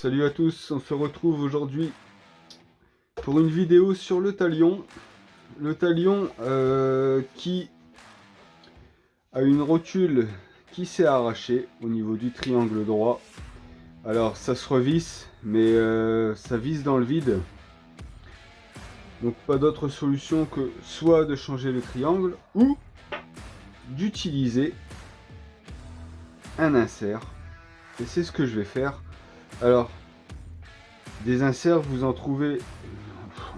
Salut à tous, on se retrouve aujourd'hui pour une vidéo sur le talion. Le talion qui a une rotule qui s'est arrachée au niveau du triangle droit. Alors ça se revisse, mais ça visse dans le vide. Donc pas d'autre solution que soit de changer le triangle ou d'utiliser un insert. Et c'est ce que je vais faire. Alors, des inserts, vous en trouvez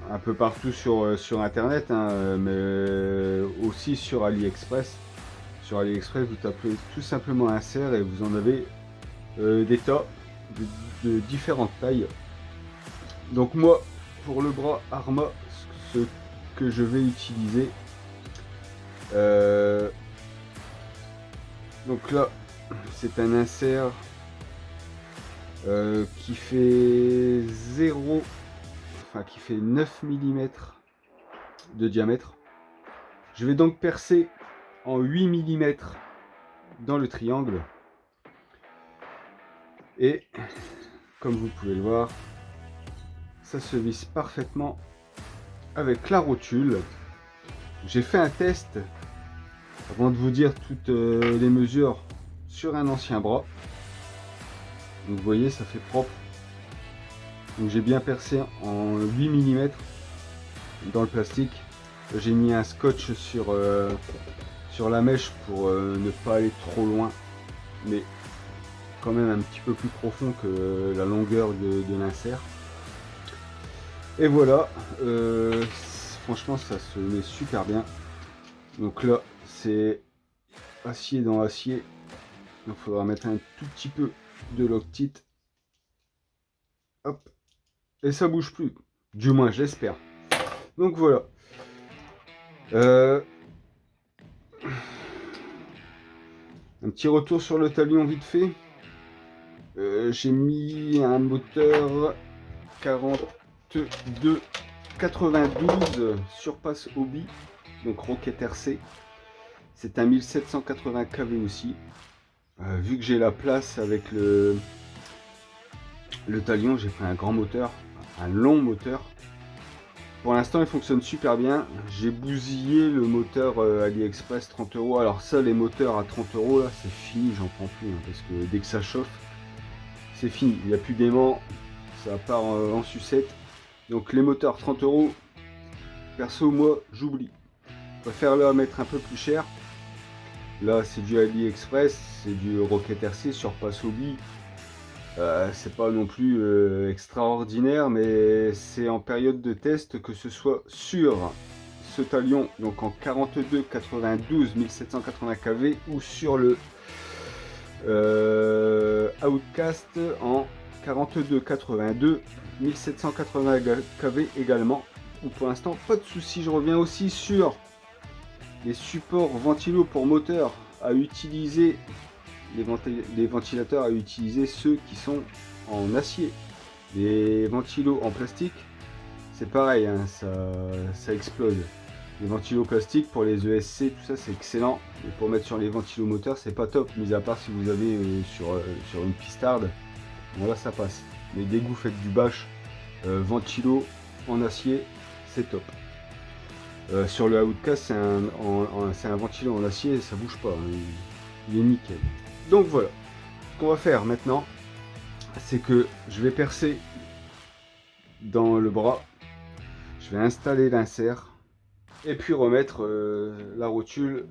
un peu partout sur internet, hein, mais aussi sur AliExpress. Sur AliExpress, vous tapez tout simplement insert et vous en avez des tas de différentes tailles. Donc moi, pour le bras Arma, ce que je vais utiliser, donc là, c'est un insert qui fait 0, enfin qui fait 9 mm de diamètre. Je vais donc percer en 8 mm dans le triangle. Et comme vous pouvez le voir, ça se visse parfaitement avec la rotule. J'ai fait un test avant de vous dire toutes les mesures sur un ancien bras. Donc vous voyez, ça fait propre. Donc j'ai bien percé en 8 mm dans le plastique. J'ai mis un scotch sur la mèche pour ne pas aller trop loin, mais quand même un petit peu plus profond que la longueur de l'insert. Et voilà, franchement ça se met super bien. Donc là c'est acier dans acier, il faudra mettre un tout petit peu de Loctite. Hop, et ça bouge plus, du moins j'espère. Donc voilà. Un petit retour sur le talion vite fait. J'ai mis un moteur 4292 surpasse Hobby, donc Rocket RC. C'est un 1780 kV aussi. Vu que j'ai la place avec le talion, j'ai pris un grand moteur, un long moteur. Pour l'instant il fonctionne super bien. J'ai bousillé le moteur AliExpress 30 €. Alors ça, les moteurs à 30 € là, c'est fini, j'en prends plus, hein, parce que dès que ça chauffe, c'est fini, il n'y a plus d'aimant, ça part en sucette. Donc les moteurs 30 €, perso moi j'oublie. Je préfère là mettre un peu plus cher. Là c'est du AliExpress, c'est du Rocket RC sur Pass Hobby. C'est pas non plus extraordinaire, mais c'est en période de test, que ce soit sur ce talion donc en 4292 1780 kV ou sur le Outcast en 4282 1780 kV également. Donc pour l'instant pas de souci. Je reviens aussi sur les supports ventilo pour moteur à utiliser, les ventilateurs à utiliser, ceux qui sont en acier. Les ventilos en plastique, c'est pareil, hein, ça explose. Les ventilos plastiques pour les ESC, tout ça c'est excellent, mais pour mettre sur les ventilos moteurs c'est pas top, mis à part si vous avez sur une pistarde, bon là ça passe. Mais dès que vous faites du bâche, ventilo en acier, c'est top. Sur le Outcast, c'est un ventilo en acier, ça bouge pas, hein, il est nickel. Donc voilà, ce qu'on va faire maintenant, c'est que je vais percer dans le bras, je vais installer l'insert et puis remettre la rotule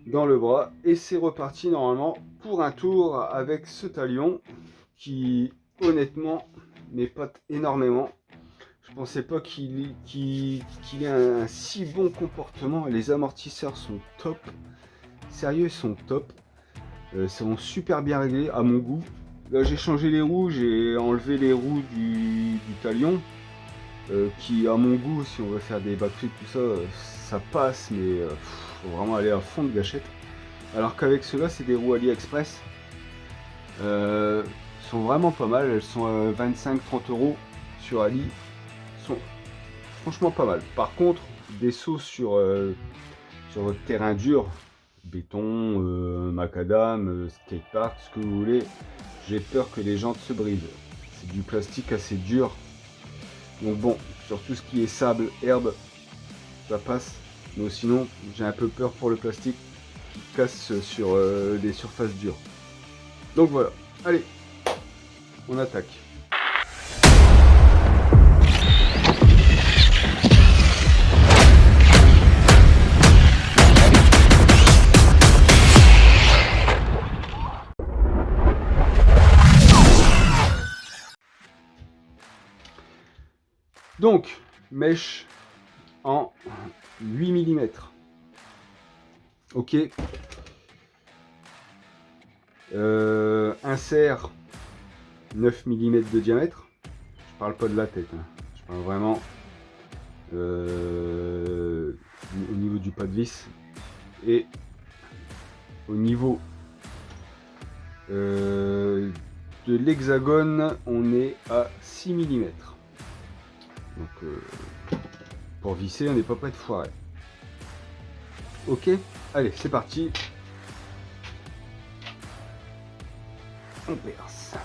dans le bras, et c'est reparti normalement pour un tour avec ce talion qui honnêtement m'épate énormément. Je pensais pas qu'il ait un si bon comportement. Les amortisseurs sont top, sérieux, ils sont top. Sont super bien réglés à mon goût. Là j'ai changé les roues, j'ai enlevé les roues du talion, qui à mon goût, si on veut faire des backflips tout ça, ça passe, mais faut vraiment aller à fond de gâchette. Alors qu'avec ceux-là, c'est des roues AliExpress, sont vraiment pas mal. Elles sont à 25-30 € sur Ali, sont franchement pas mal. Par contre, des sauts sur votre terrain dur, béton, macadam, skatepark, ce que vous voulez, j'ai peur que les jantes se brisent. c'est du plastique assez dur. Donc bon, sur tout ce qui est sable, herbe, ça passe. Mais sinon, j'ai un peu peur pour le plastique qui casse sur des surfaces dures. Donc voilà, allez, on attaque. Donc, mèche en 8 mm. Ok. Insert 9 mm de diamètre. Je parle pas de la tête. Hein. Je parle vraiment au niveau du pas de vis. Et au niveau de l'hexagone, on est à 6 mm. Donc pour visser, on n'est pas prêt de foirer. Ok, allez, c'est parti. On perce.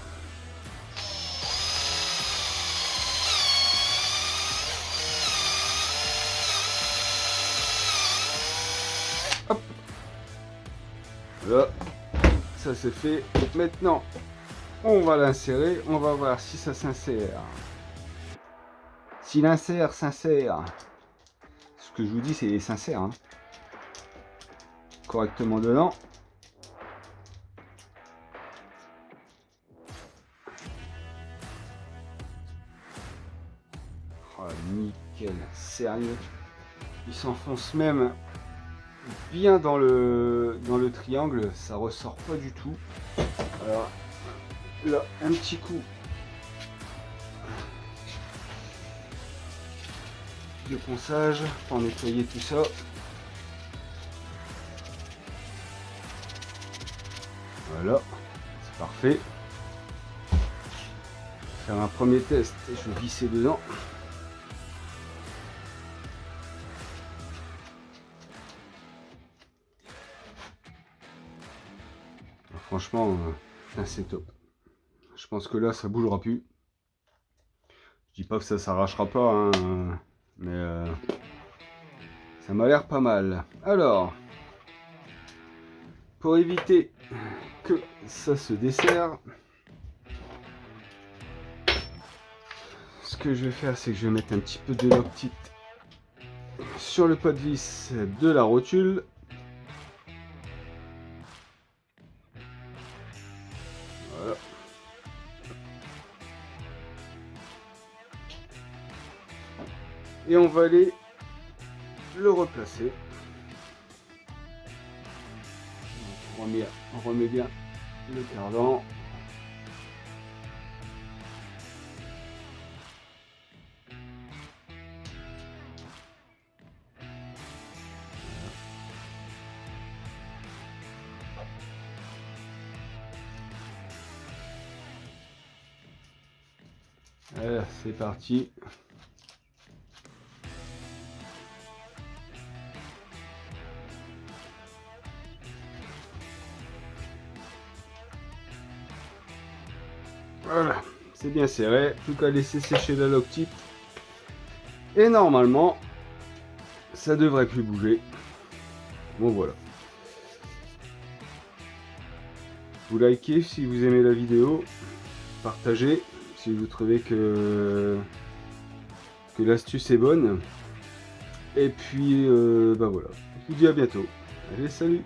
Hop. Là, ça c'est fait. Maintenant, on va l'insérer. On va voir si ça s'insère. Si l'insert s'insère, ce que je vous dis, c'est sincère, hein, correctement dedans. Oh, nickel, sérieux. Il s'enfonce même bien dans le triangle, ça ressort pas du tout. Alors là, un petit coup de ponçage pour nettoyer tout ça. Voilà, c'est parfait. Faire un premier test, je vais visser dedans. Franchement, c'est top. Je pense que là, ça bougera plus. Je dis pas que ça s'arrachera pas, hein, mais ça m'a l'air pas mal. Alors, pour éviter que ça se desserre, ce que je vais faire, c'est que je vais mettre un petit peu de Loctite sur le pas de vis de la rotule. Voilà. Et on va aller le replacer. On remet bien le cardan. Voilà, c'est parti. Voilà, c'est bien serré. Plus qu'à laisser sécher la Loctite. Et normalement, ça devrait plus bouger. Bon voilà. Vous likez si vous aimez la vidéo. Partagez si vous trouvez que l'astuce est bonne. Et puis, bah voilà. Je vous dis à bientôt. Allez, salut!